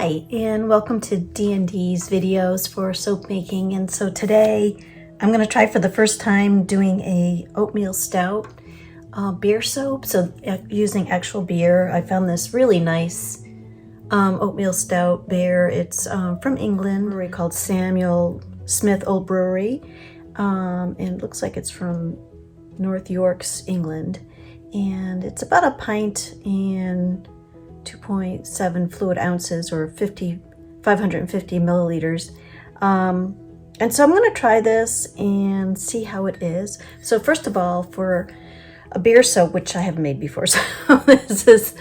Hi, and welcome to D&D's videos for soap making. And so today I'm going to try for the first time doing a oatmeal stout beer soap. So using actual beer. I found this really nice oatmeal stout beer. It's from England, a brewery called Samuel Smith Old Brewery. And it looks like it's from North Yorks, England. And it's about a pint and 2.7 fluid ounces or 550 milliliters. And so I'm going to try this and see how it is. So first of all, for a beer soap, which I haven't made before, so this is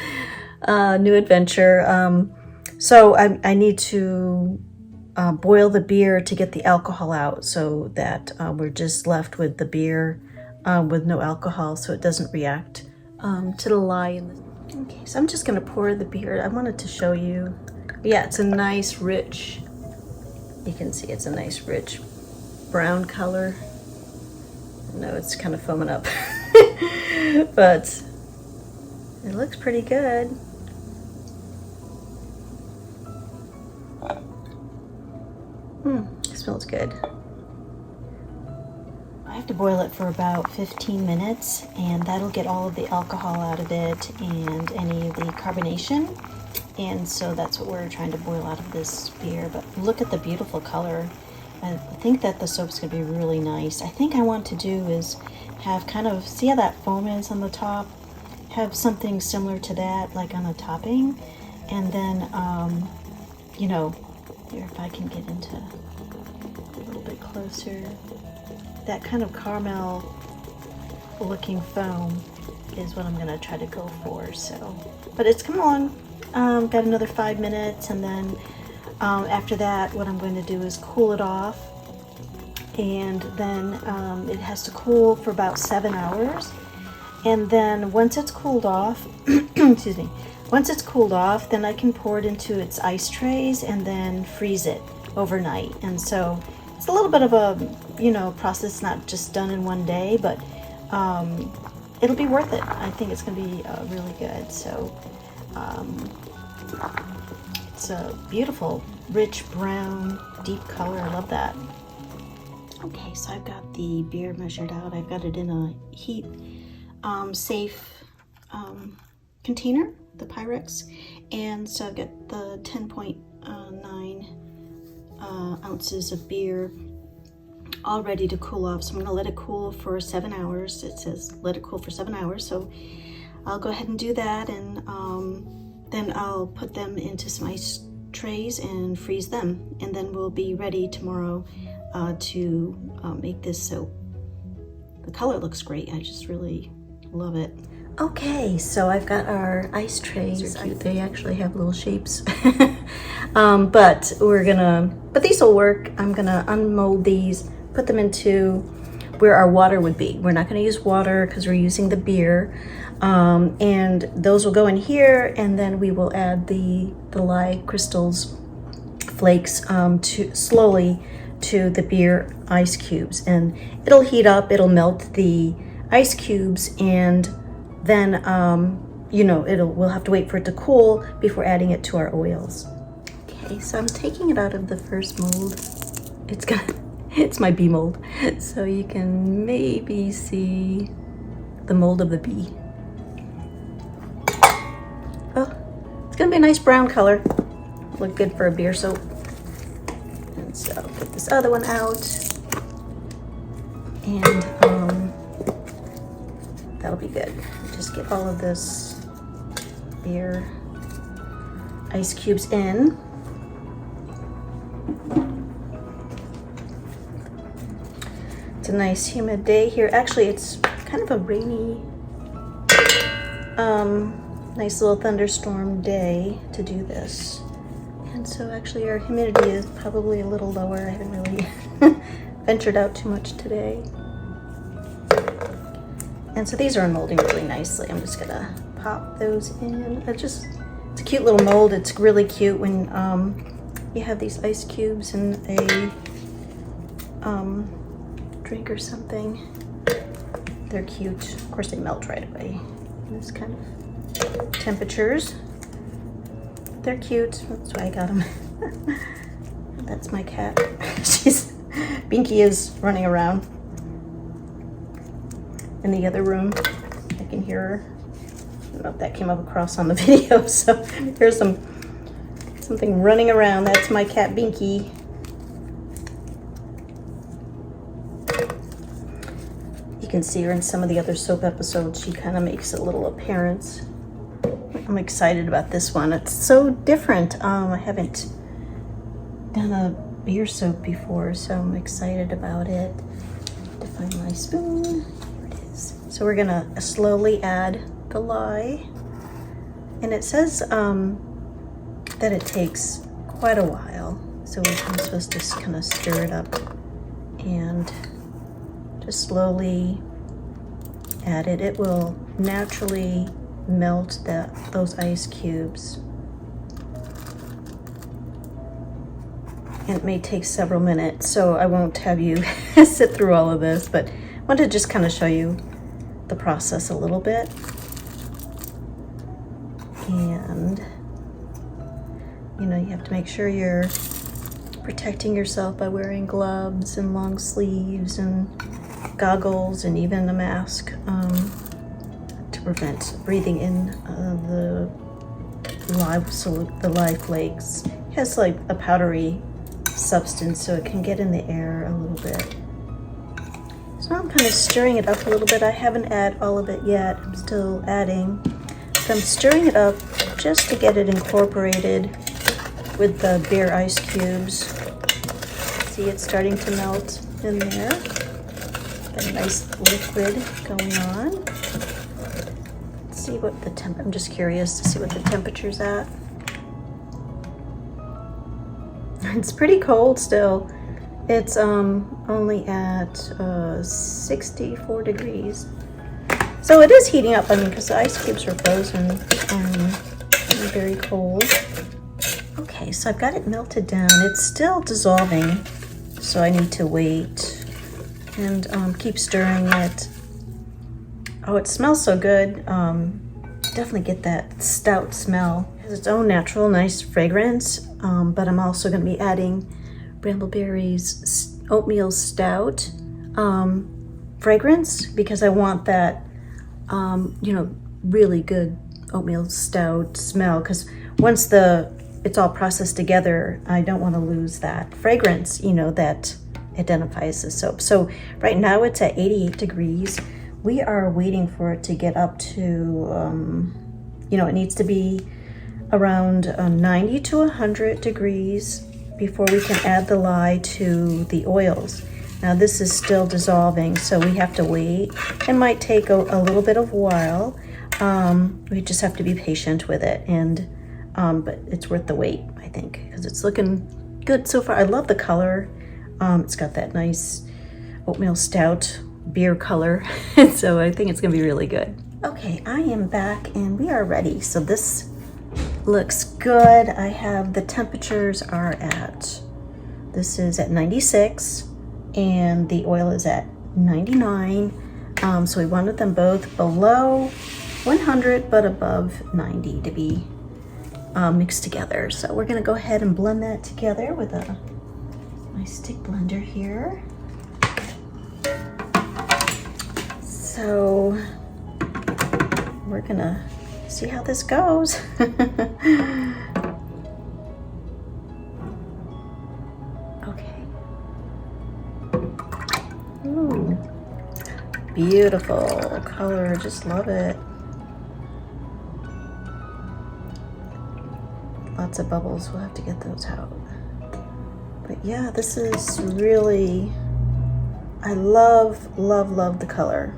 a new adventure. So I need to boil the beer to get the alcohol out so that we're just left with the beer with no alcohol, so it doesn't react to the lye. Okay, so I'm just gonna pour the beer. I wanted to show you. Yeah, it's a nice rich, you can see it's a nice rich brown color. I know it's kind of foaming up, but it looks pretty good. It smells good. I have to boil it for about 15 minutes, and that'll get all of the alcohol out of it and any of the carbonation. And so that's what we're trying to boil out of this beer. But look at the beautiful color. I think that the soap's gonna be really nice. I think I want to do is have kind of, see how that foam is on the top? Have something similar to that, like on a topping. And then, you know, here if I can get into a little bit closer. That kind of caramel looking foam is what I'm gonna try to go for. So, but it's come on. Got another 5 minutes, and then after that, what I'm going to do is cool it off, and then it has to cool for about 7 hours. And then once it's cooled off, excuse me, once it's cooled off, then I can pour it into its ice trays and then freeze it overnight. And so it's a little bit of a, you know, process, not just done in one day, but it'll be worth it. I think it's going to be really good. So it's a beautiful, rich brown, deep color. I love that. Okay, so I've got the beer measured out. I've got it in a heat safe container, the Pyrex, and so I've got the 10.9 ounces of beer all ready to cool off. So I'm going to let it cool for 7 hours. It says let it cool for 7 hours, so I'll go ahead and do that, and then I'll put them into some ice trays and freeze them, and then we'll be ready tomorrow to make this soap. The color looks great. I just really love it. Okay, so I've got our ice trays. They're cute. They actually have little shapes. But these will work. I'm gonna unmold these, put them into where our water would be. We're not gonna use water because we're using the beer. And those will go in here, and then we will add the lye crystals, flakes, slowly to the beer ice cubes. And it'll heat up, it'll melt the ice cubes, and then you know, we'll have to wait for it to cool before adding it to our oils. Okay, so I'm taking it out of the first mold. It's my bee mold, so you can maybe see the mold of the bee. Oh, it's gonna be a nice brown color. Look good for a beer soap. And so I'll get this other one out, and that'll be good. Just get all of this beer ice cubes in. It's a nice humid day here. Actually, it's kind of a rainy, nice little thunderstorm day to do this. And so actually our humidity is probably a little lower. I haven't really ventured out too much today. And so these are unmolding really nicely. I'm just gonna pop those in. It's a cute little mold. It's really cute when you have these ice cubes in a drink or something. They're cute. Of course, they melt right away in this kind of temperatures. they're cute. That's why I got them. That's my cat. Binky is running around in the other room. I can hear her. I don't know if that came up across on the video. So there's something running around. That's my cat Binky. You can see her in some of the other soap episodes. She kind of makes a little appearance. I'm excited about this one. It's so different. I haven't done a beer soap before, so I'm excited about it. To find my spoon. Here it is. So we're gonna slowly add the lye, and it says that it takes quite a while. So I'm supposed to just kind of stir it up and just slowly add it. It will naturally melt those ice cubes. And it may take several minutes, so I won't have you sit through all of this, but I want to just kind of show you the process a little bit. And you know, you have to make sure you're protecting yourself by wearing gloves and long sleeves and goggles and even a mask to prevent breathing in the lye flakes. It has like a powdery substance, so it can get in the air a little bit. So I'm kind of stirring it up a little bit. I haven't added all of it yet. I'm still adding. So I'm stirring it up just to get it incorporated with the beer ice cubes. See, it's starting to melt in there. Got a nice liquid going on. Let's see what the temp. I'm just curious to see what the temperature's at. It's pretty cold still. It's only at 64 degrees. So it is heating up, I mean, because the ice cubes are frozen and very cold. Okay, so I've got it melted down. It's still dissolving, so I need to wait and keep stirring it. Oh, it smells so good. Definitely get that stout smell. It has its own natural, nice fragrance, but I'm also going to be adding Brambleberry's Oatmeal Stout fragrance, because I want that you know, really good oatmeal stout smell, because once it's all processed together, I don't want to lose that fragrance, you know, that identifies the soap. So right now it's at 88 degrees. We are waiting for it to get up to, you know, it needs to be around 90 to 100 degrees before we can add the lye to the oils. Now this is still dissolving, so we have to wait. It might take a little bit of a while. We just have to be patient with it, and but it's worth the wait, I think, because it's looking good so far. I love the color. It's got that nice oatmeal stout beer color, so I think it's gonna be really good. Okay, I am back and we are ready. So this looks good. I have the temperatures are at, this is at 96 and the oil is at 99. So we wanted them both below 100 but above 90 to be mixed together. So we're gonna go ahead and blend that together with my stick blender here. So we're gonna see how this goes. Okay. Ooh, beautiful color, just love it. Lots of bubbles, we'll have to get those out. But yeah, this is really, I love, love, love the color,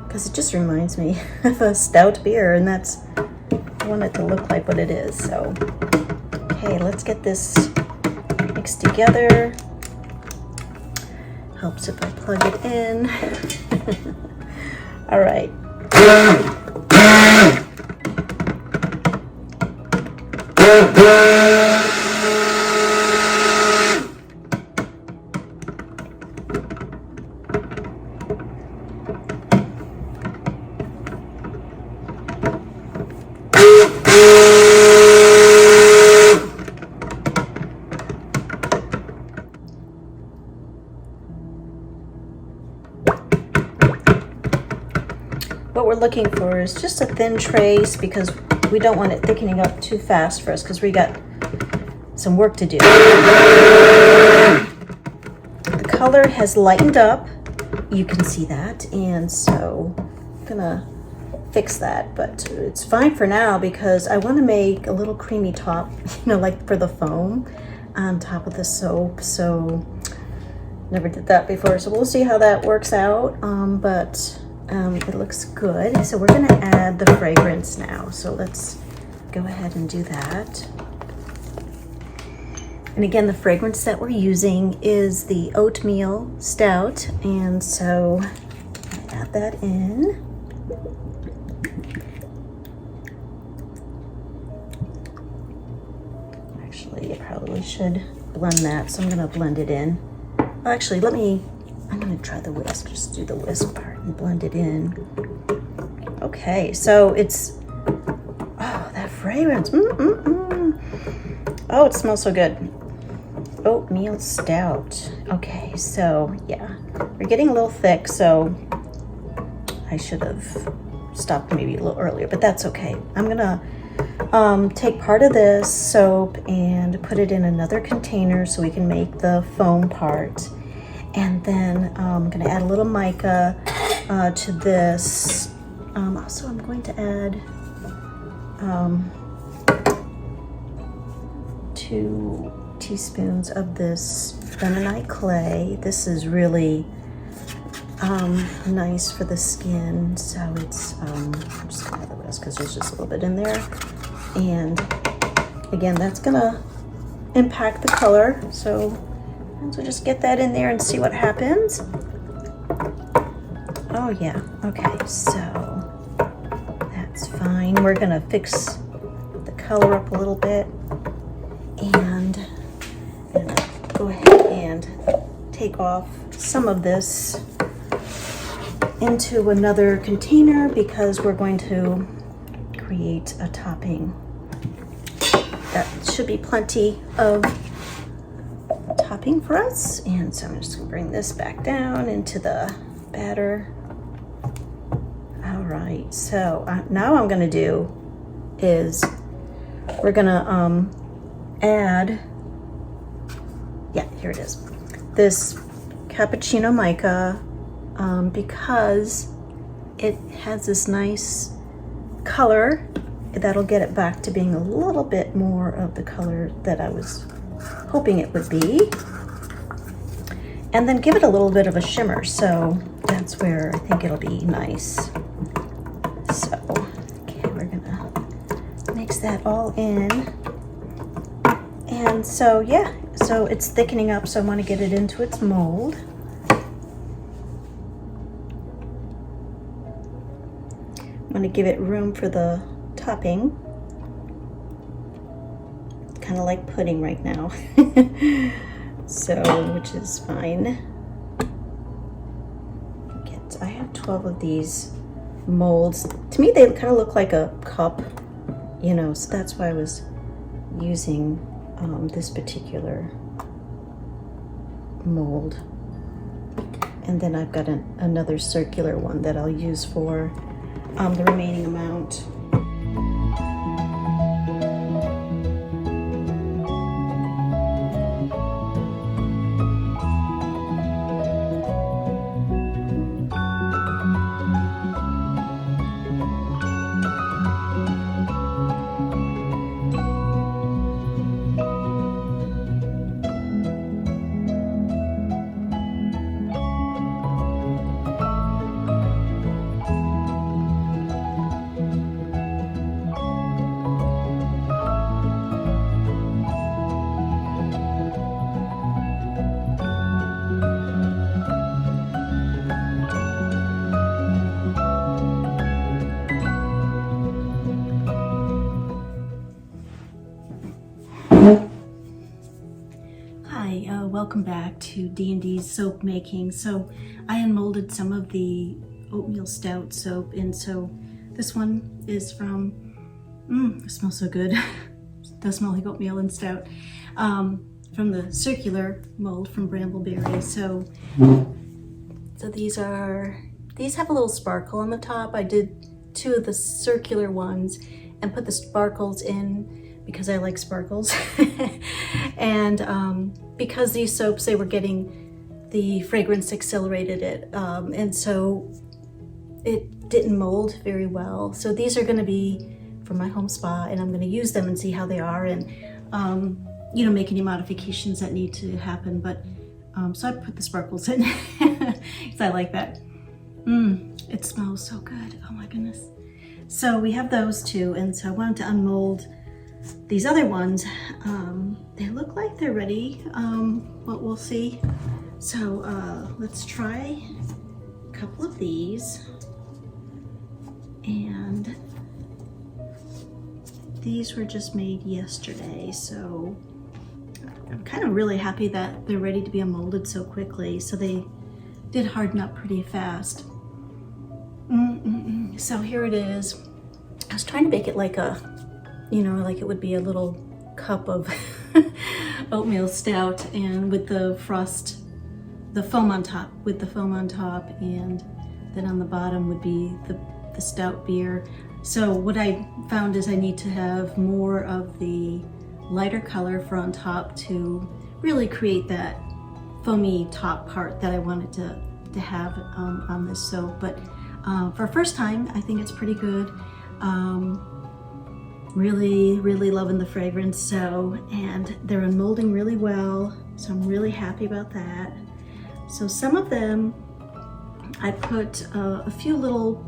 because it just reminds me of a stout beer, and that's, I want it to look like what it is. So, okay, let's get this mixed together. Helps if I plug it in. All right. what we're looking for is just a thin trace because we don't want it thickening up too fast for us because we got some work to do. The color has lightened up. You can see that, and so I'm gonna fix that, but it's fine for now because I want to make a little creamy top, you know, like for the foam on top of the soap. So never did that before, so we'll see how that works out. It looks good. So we're gonna add the fragrance now. So let's go ahead and do that. And again, the fragrance that we're using is the Oatmeal Stout, and so I add that in. Actually, I probably should blend that, so I'm gonna blend it in. Well, actually, I'm gonna try the whisk, just do the whisk part and blend it in. Okay, so it's, oh, that fragrance, Oh, it smells so good. Oatmeal Stout. Okay, so yeah, we're getting a little thick, so I should have stopped maybe a little earlier, but that's okay. I'm gonna take part of this soap and put it in another container so we can make the foam part. And then I'm gonna add a little mica to this. Also, I'm going to add 2 teaspoons of this bentonite clay. This is really nice for the skin, so it's I'm just gonna add the rest because there's just a little bit in there. And again, that's gonna impact the color, so just get that in there and see what happens. Oh yeah, okay, so that's fine. We're gonna fix the color up a little bit, and I'm gonna go ahead and take off some of this into another container because we're going to create a topping. That should be plenty of topping for us. And so I'm just gonna bring this back down into the batter. All right, so now what I'm gonna do is we're gonna add, yeah, here it is, this cappuccino mica, because it has this nice color that'll get it back to being a little bit more of the color that I was hoping it would be, and then give it a little bit of a shimmer. So that's where I think it'll be nice. So okay, we're gonna mix that all in, and so yeah, so it's thickening up, so I want to get it into its mold. I'm going to give it room for the topping. It's kind of like pudding right now. So, which is fine. I have 12 of these molds. To me, they kind of look like a cup, you know, so that's why I was using this particular mold. And then I've got another circular one that I'll use for the remaining amount. Welcome back to D&D's soap making. So I unmolded some of the Oatmeal Stout soap, and so this one is from, it smells so good. It does smell like oatmeal and stout. From the circular mold from Bramble berry. So these are These have a little sparkle on the top. I did 2 of the circular ones and put the sparkles in because I like sparkles. And because these soaps, they were getting the fragrance accelerated it. And so it didn't mold very well. So these are gonna be for my home spa, and I'm gonna use them and see how they are, and you know, make any modifications that need to happen. But so I put the sparkles in because I like that. It smells so good. Oh my goodness. So we have those 2, and so I wanted to unmold these other ones. They look like they're ready, but we'll see. So let's try a couple of these. And these were just made yesterday, so I'm kind of really happy that they're ready to be unmolded so quickly. So they did harden up pretty fast. So here it is. I was trying to bake it like a, you know, like it would be a little cup of oatmeal stout, and with the frost, the foam on top, and then on the bottom would be the stout beer. So what I found is I need to have more of the lighter color for on top to really create that foamy top part that I wanted to have on this soap. But for first time, I think it's pretty good. Really loving the fragrance. So, and they're unmolding really well, so I'm really happy about that. So some of them, I put a few little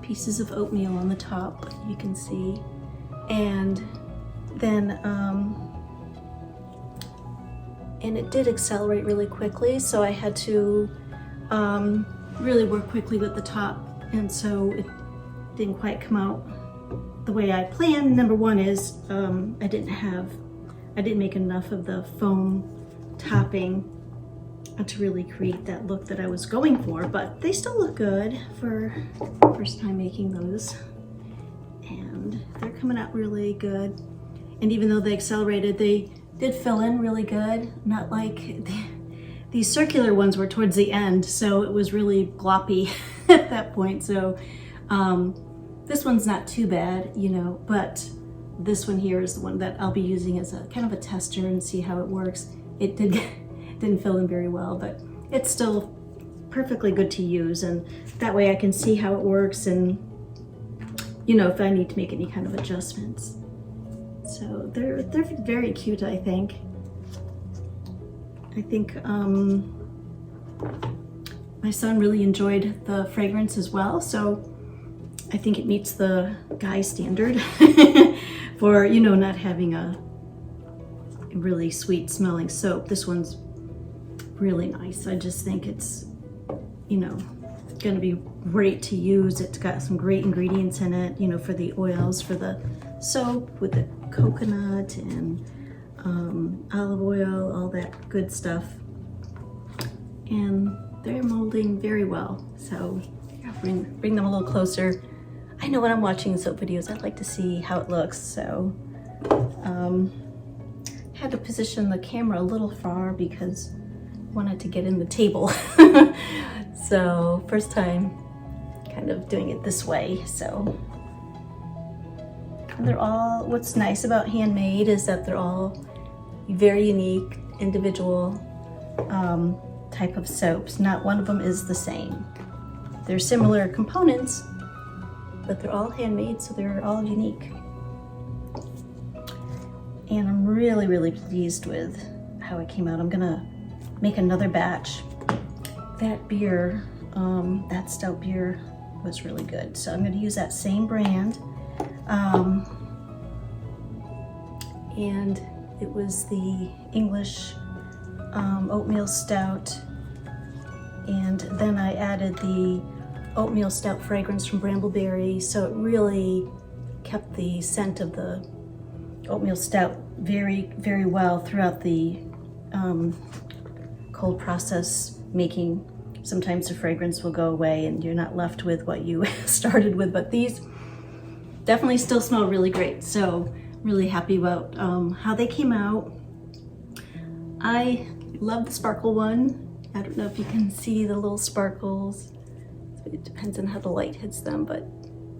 pieces of oatmeal on the top, you can see, and then and it did accelerate really quickly, so I had to really work quickly with the top, and so it didn't quite come out the way I planned. Number one is I didn't make enough of the foam topping to really create that look that I was going for, but they still look good for first time making those, and they're coming out really good. And even though they accelerated, they did fill in really good, not like these circular ones were towards the end, so it was really gloppy at that point. So this one's not too bad, you know, but this one here is the one that I'll be using as a kind of a tester and see how it works. It didn't fill in very well, but it's still perfectly good to use, and that way I can see how it works, and you know, if I need to make any kind of adjustments. So they're very cute, I think. My son really enjoyed the fragrance as well, so I think it meets the guy standard for, you know, not having a really sweet smelling soap. This one's really nice. I just think it's, you know, gonna be great to use. It's got some great ingredients in it, you know, for the oils, for the soap, with the coconut and olive oil, all that good stuff. And they're molding very well. So I'll bring them a little closer. I know when I'm watching soap videos, I like to see how it looks. So had to position the camera a little far because I wanted to get in the table. So first time kind of doing it this way. So they're all, what's nice about handmade is that they're all very unique, individual type of soaps. Not one of them is the same. They're similar components, but they're all handmade, so they're all unique. And I'm really pleased with how it came out. I'm gonna make another batch. That beer, that stout beer was really good. So I'm gonna use that same brand. And it was the English Oatmeal Stout. And then I added the Oatmeal Stout fragrance from Bramble, so it really kept the scent of the Oatmeal Stout very well throughout the cold process making. Sometimes the fragrance will go away and you're not left with what you started with, but these definitely still smell really great. So really happy about how they came out. I love the sparkle one. I don't know if you can see the little sparkles. It depends on how the light hits them, but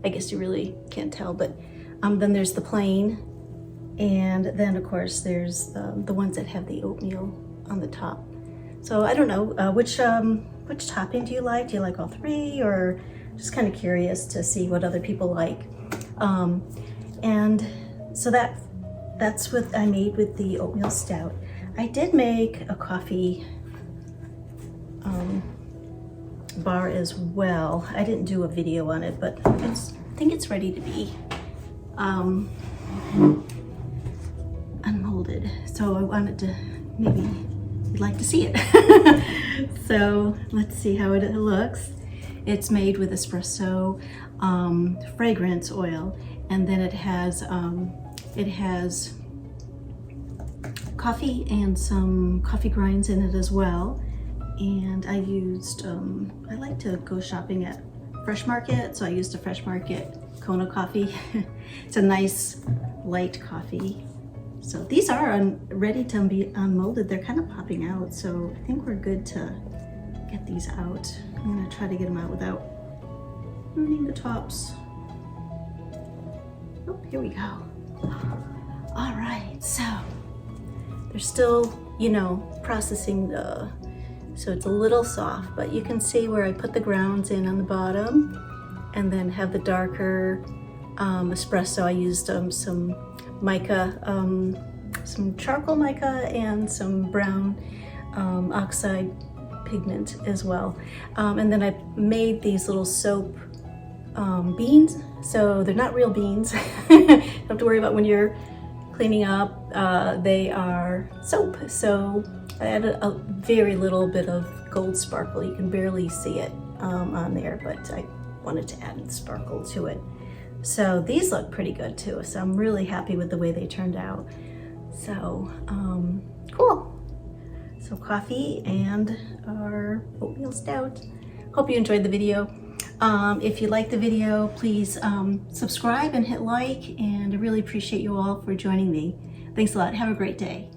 I guess you really can't tell. But then there's the plain, and then of course there's the ones that have the oatmeal on the top. So I don't know, which topping do you like? Do you like all three, or just kind of curious to see what other people like? And so that's what I made with the oatmeal stout. I did make a coffee bar as well. I didn't do a video on it, but I think it's ready to be unmolded. So I wanted to, maybe you'd like to see it. So let's see how it looks. It's made with espresso, fragrance oil, and then it has coffee and some coffee grinds in it as well. And I used, I like to go shopping at Fresh Market, so I used a Fresh Market Kona coffee. It's a nice light coffee. So these are ready to be unmolded. They're kind of popping out, so I think we're good to get these out. I'm gonna try to get them out without ruining the tops. Oh, here we go. All right, so they're still, you know, processing so it's a little soft, but you can see where I put the grounds in on the bottom and then have the darker espresso. I used some mica, some charcoal mica and some brown oxide pigment as well. And then I made these little soap beans. So they're not real beans. You don't have to worry about when you're cleaning up. They are soap. So I added a very little bit of gold sparkle. You can barely see it on there, but I wanted to add sparkle to it. So these look pretty good too. So I'm really happy with the way they turned out. So cool. So coffee and our oatmeal stout. Hope you enjoyed the video. If you liked the video, please subscribe and hit like, and I really appreciate you all for joining me. Thanks a lot. Have a great day.